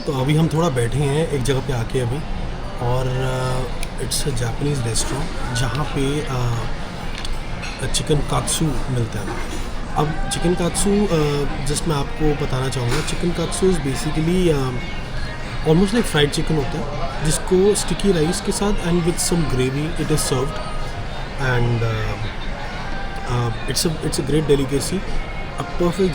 तो अभी हम थोड़ा बैठे हैं एक जगह पे आके अभी, और इट्स अ जापानीज़ रेस्टोरेंट जहाँ पे चिकन कात्सू मिलता है। अब चिकन कात्सू जस्ट मैं आपको बताना चाहूँगा, chicken katsu is basically almost like fried chicken होता है जिसको स्टिकी राइस के साथ and with some gravy it is served, and it's a great delicacy, a perfect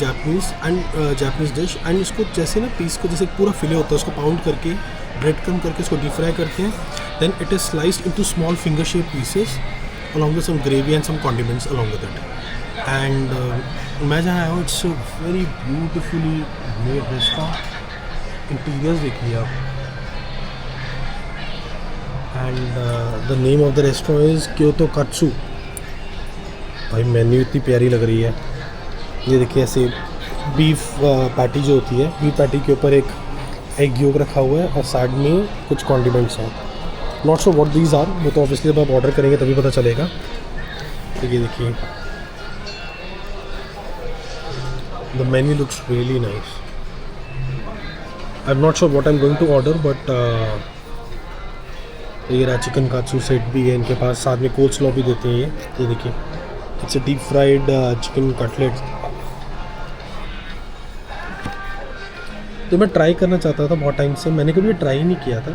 Japanese dish. And इसको जैसे ना पीस को जैसे पूरा फिले होता है उसको पाउंड करके ब्रेड क्रम करके इसको डीप फ्राई करते हैं, then it is sliced into small finger shape pieces along with some gravy and some condiments along with it. And मैं जहाँ आया हूँ, it's very beautifully made restaurant, interiors देखिए आप। And the name of the restaurant is Kyoto Katsu. भाई menu इतनी प्यारी लग रही है, ये देखिए ऐसे बीफ पैटी जो होती है, बीफ पैटी के ऊपर एक एग योक रखा हुआ है और साइड में कुछ कॉन्डिमेंट्स हैं। Not sure what these are, वो तो ऑब्वियसली जब आप ऑर्डर करेंगे तभी पता चलेगा। तो ये देखिए the menu looks really nice. I am not sure what I am going to order, but ये रहा चिकन कात्सू सेट भी है इनके पास, साथ में कोल्ड स्लॉ भी देते हैं। ये देखिए it's a deep fried chicken cutlet. तो मैं ट्राई करना चाहता था बहुत टाइम से, मैंने कभी ट्राई नहीं किया था,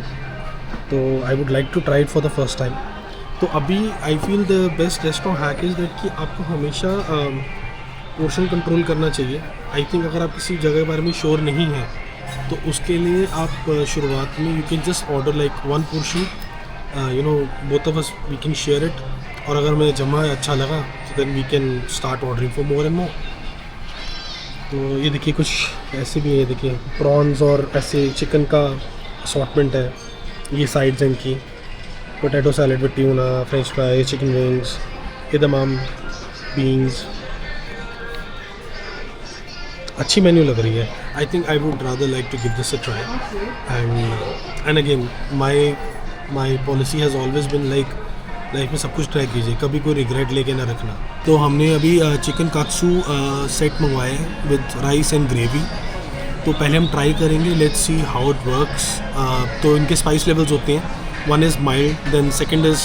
तो I would like to try it for the first time. तो अभी I feel the best restaurant hack is that कि आपको हमेशा पोर्शन कंट्रोल करना चाहिए। आई थिंक अगर आप किसी जगह के बारे में श्योर नहीं हैं तो उसके लिए आप शुरुआत में you can just order like one portion, you know both of us we can share it, और अगर मैं जमा अच्छा लगा तो then we can start ordering for more and more. तो ये देखिए कुछ ऐसे भी है, देखिए प्रॉन्स और ऐसे चिकन का असॉर्टमेंट है। ये साइड्स हैं इनकी, potato salad with tuna, French fry, chicken wings, edamame beans. अच्छी मेन्यू लग रही है। I think I would rather like to give this a try, and again my policy has always been like life में सब कुछ try कीजिए, कभी कोई रिग्रेट लेके ना रखना। तो हमने अभी चिकन कात्सू सेट मंगवाए हैं विद राइस एंड ग्रेवी, तो पहले हम ट्राई करेंगे, let's see how it works. तो इनके स्पाइस लेवल्स होते हैं, one is mild, then second is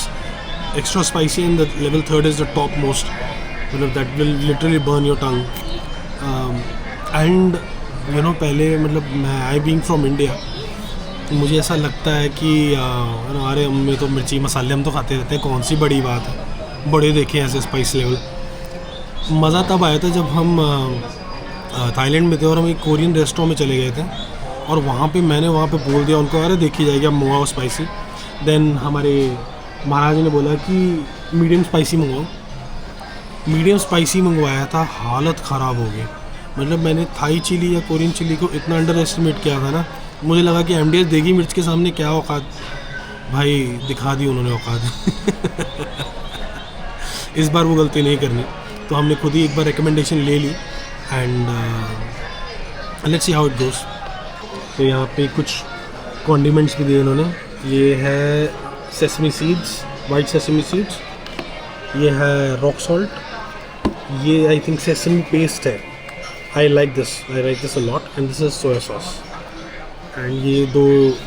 extra spicy and the level third is the top most, मतलब that will literally burn your tongue. And you know पहले मतलब मैं I being from India, मुझे ऐसा लगता है कि हमारे में तो मिर्ची मसाले हम तो खाते रहते हैं, कौन सी बड़ी बात है, बड़े देखे ऐसे स्पाइस लेवल। मज़ा तब आया था जब हम थाईलैंड में थे और हम एक कोरियन रेस्टोरेंट में चले गए थे, और वहाँ पे मैंने बोल दिया उनको, अरे देखी जाएगी, अब मंगवाओ स्पाइसी। देन हमारे महाराज ने बोला कि मीडियम स्पाइसी मंगवाओ। मीडियम स्पाइसी मंगवाया था, हालत ख़राब हो गई। मतलब मैंने थाई चिली या कोरियन चिली को इतना अंडर एस्टिमेट किया था ना, मुझे लगा कि एमडीएस देगी मिर्च के सामने क्या औकात, भाई दिखा दी उन्होंने औकात। इस बार वो गलती नहीं करनी, तो हमने खुद ही एक बार रिकमेंडेशन ले ली, and let's see how it goes. तो यहाँ पे कुछ कॉन्डिमेंट्स भी दिए उन्होंने, ये है sesame seeds, white sesame seeds, ये है रॉक सॉल्ट, ये आई थिंक सेसमी पेस्ट है। I like this a lot, and this is soya sauce. And ये दो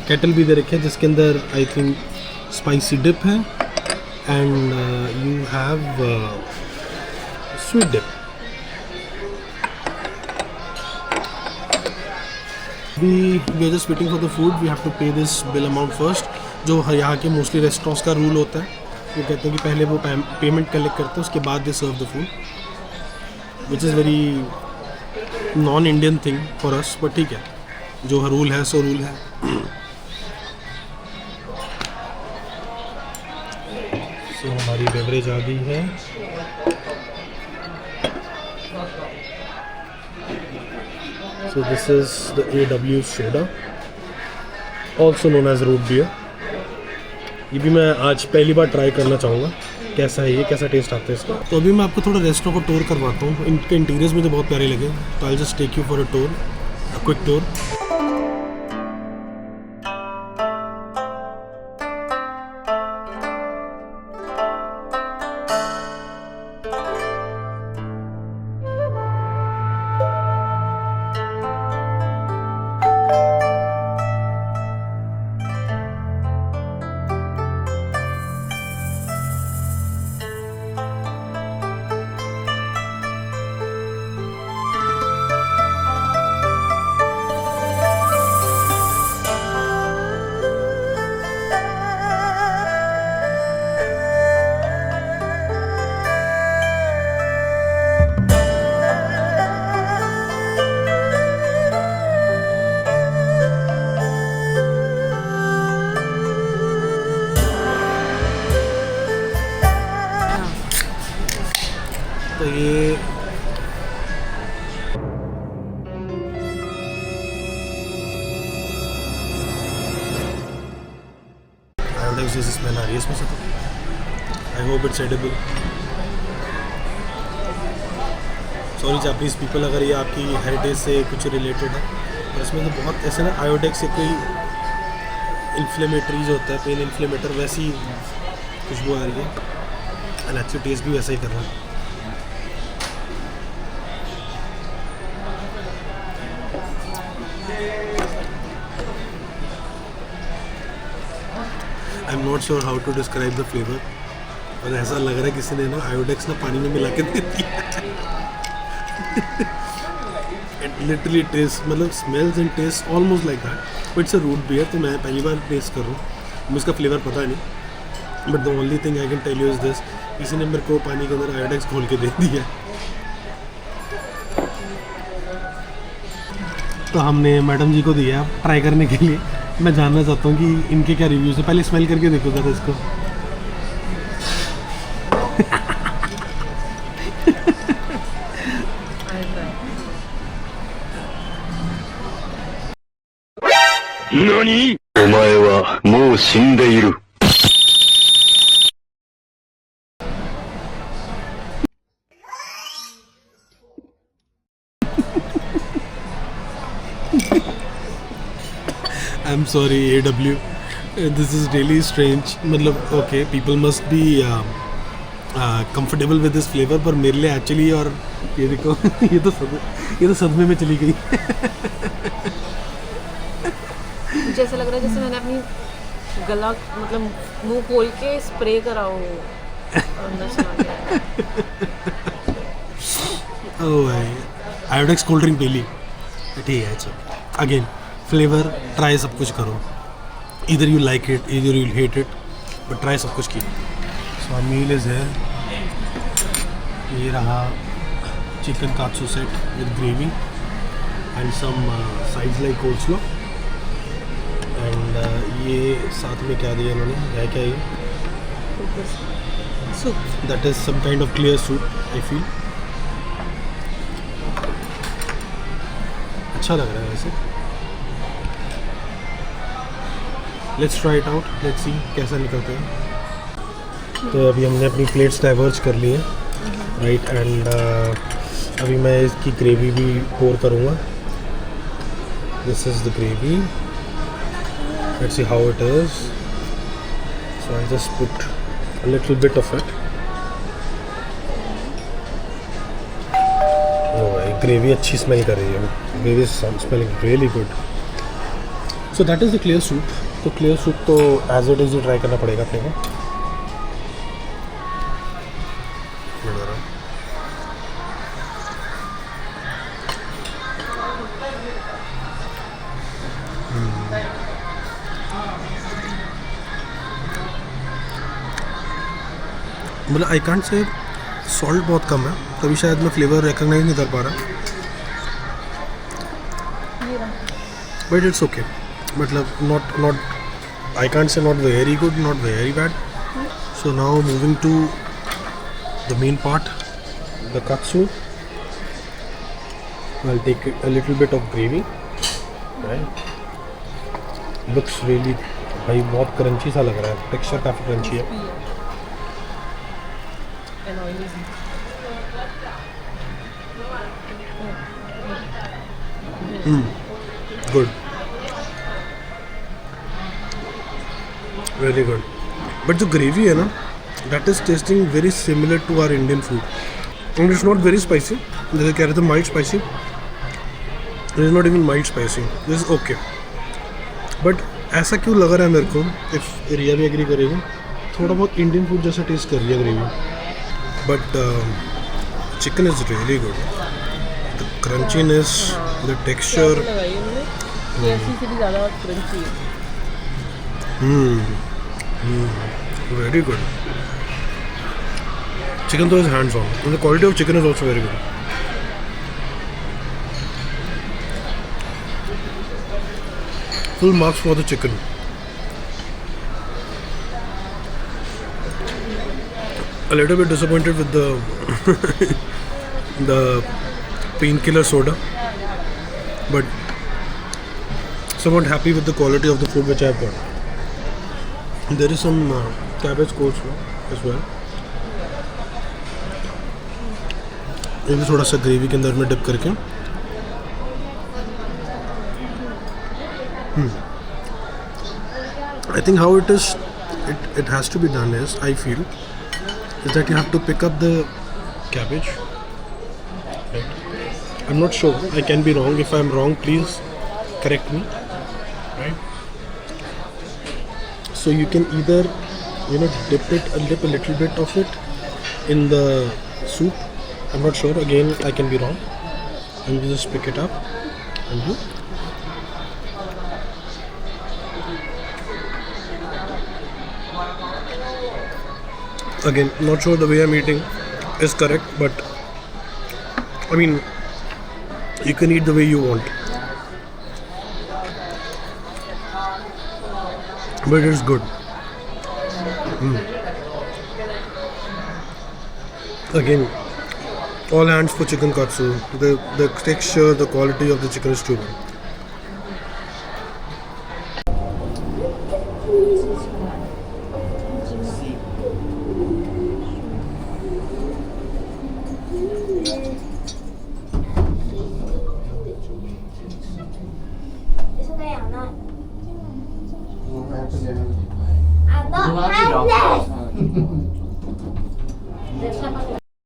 केटल भी दे रखे हैं जिसके अंदर आई थिंक स्पाइसी डिप है, and you have sweet dip. We are just waiting for the food, we have to pay this bill amount first. जो यहाँ के मोस्टली रेस्टोरेंट्स का रूल होता है, वो कहते हैं कि पहले वो पेमेंट कलेक्ट करते हैं, उसके बाद they serve the food, which is very non Indian thing for us, but ठीक है, जो रूल है सो रूल है। सो हमारी बेवरेज आ गई है, so this is the AW soda, also known as root beer। ये भी मैं आज पहली बार ट्राई करना चाहूँगा, कैसा है ये, कैसा टेस्ट आता है इसका। तो अभी मैं आपको थोड़ा रेस्टोरेंट को टूर करवाता हूँ, इनके इंटीरियर्स मुझे बहुत प्यारे लगे, तो I just take you for a tour, a quick tour. तो ये आयोडेक्स जैसी स्मेल आ रही है इसमें से। तो I hope it's edible. Sorry Japanese people अगर ये आपकी हेरिटेज से कुछ रिलेटेड है, और इसमें तो बहुत ऐसे ना आयोडेक्स से कोई इन्फ्लेमेटरी जो होता है, पेन इन्फ्लेमेटर, वैसी खुशबू आ रही है। एंड एक्चुअली टेस्ट भी वैसा ही कर रहा है। I am not sure how to describe the flavour, और ऐसा लग रहा है किसी ने ना आयोडेक्स ना पानी में मिला के दे दिया। इट लिटरली टेस्ट, मतलब smells and taste almost like that, but it's a root beer. तो मैं पहली बार टेस्ट कर रहा हूँ, मुझे इसका फ्लेवर पता नहीं, but the only thing I can tell you is this, किसी ने मेरे को पानी के अंदर आयोडेक्स घोल के दे दिया। तो हमने मैडम जी को दिया ट्राई करने के लिए। मैं जानना चाहता हूँ कि इनके क्या रिव्यूज़ है। पहले स्मेल करके देखो ज़रा इसको। NANI?! お前はもう死んでいる。I'm sorry AW, this is really strange. मतलब okay, people must be comfortable with this flavor, पर मेरे लिए actually, और ये देखो ये तो सदमे में चली गई। मुझे ऐसा लग रहा है जैसे मैंने अपनी गला, मतलब मुंह खोल के स्प्रे करा हो अंदर से आ गया। ओह भाई, आयोडेक्स कोल्ड ड्रिंक पी ली, ठीक है। अच्छा, अगेन फ्लेवर ट्राई सब कुछ करो, इधर यू लाइक इट इधर you hate it, but try सब कुछ की। सो मील इज़ है, ये रहा chicken katsu set with gravy and some sides like coleslaw, and ये साथ में क्या दिया इन्होंने, है क्या ये soup, that is some kind of clear soup I feel. अच्छा लग रहा है वैसे। Let's try it out, let's see कैसा निकलता है। तो अभी हमने अपनी प्लेट्स डाइवर्ज कर ली है, राइट, एंड अभी मैं इसकी ग्रेवी भी पोर करूँगा। This is the gravy, let's see how it is. So I just put a little bit of it. Gravy अच्छी स्मेल कर रही है, gravy smelling really good. So that is the clear soup. तो clear soup तो as it is ही ट्राई करना पड़ेगा अपने को। मतलब आई कांट से सॉल्ट बहुत कम है, तभी शायद मैं फ्लेवर रिकॉग्नाइज नहीं कर पा रहा, बट इट्स ओके। मतलब not I can't say not very good, not very bad. So now moving to the main part, the katsu. I'll take a little bit of gravy, right? Looks really, भाई बहुत crunchy सा लग रहा है, texture काफ़ी crunchy है। Good, very good. But जो gravy है ना, that is tasting very similar to our Indian food, and it's not very spicy. जैसे कह रहे थे mild spicy, it is not even mild spicy, this is okay. But ऐसा क्यों लग रहा है मेरे को, इफ रिया भी एग्री करेगी, थोड़ा बहुत इंडियन फूड जैसा टेस्ट कर रही है gravy. But chicken is really good, the crunchiness, the texture, very good. Chicken तो is hands on, and the quality of chicken is also very good. Full marks for the chicken. a little bit disappointed with the the painkiller soda, but somewhat happy with the quality of the food which I've got. There is some cabbage coleslaw as well. ये भी थोड़ा सा gravy के अंदर में dip करके. I think how it is, it has to be done is, I feel, is that you have to pick up the cabbage. Right. I'm not sure. I can be wrong. If I'm wrong, please correct me. Right. So you can either, dip a little bit of it in the soup. I'm not sure. Again, I can be wrong. And you just pick it up and do. Again, not sure the way I'm eating is correct, but I mean, you can eat the way you want. But it is good. Again, all hands for chicken katsu. The texture, the quality of the chicken is too good. I don't have that.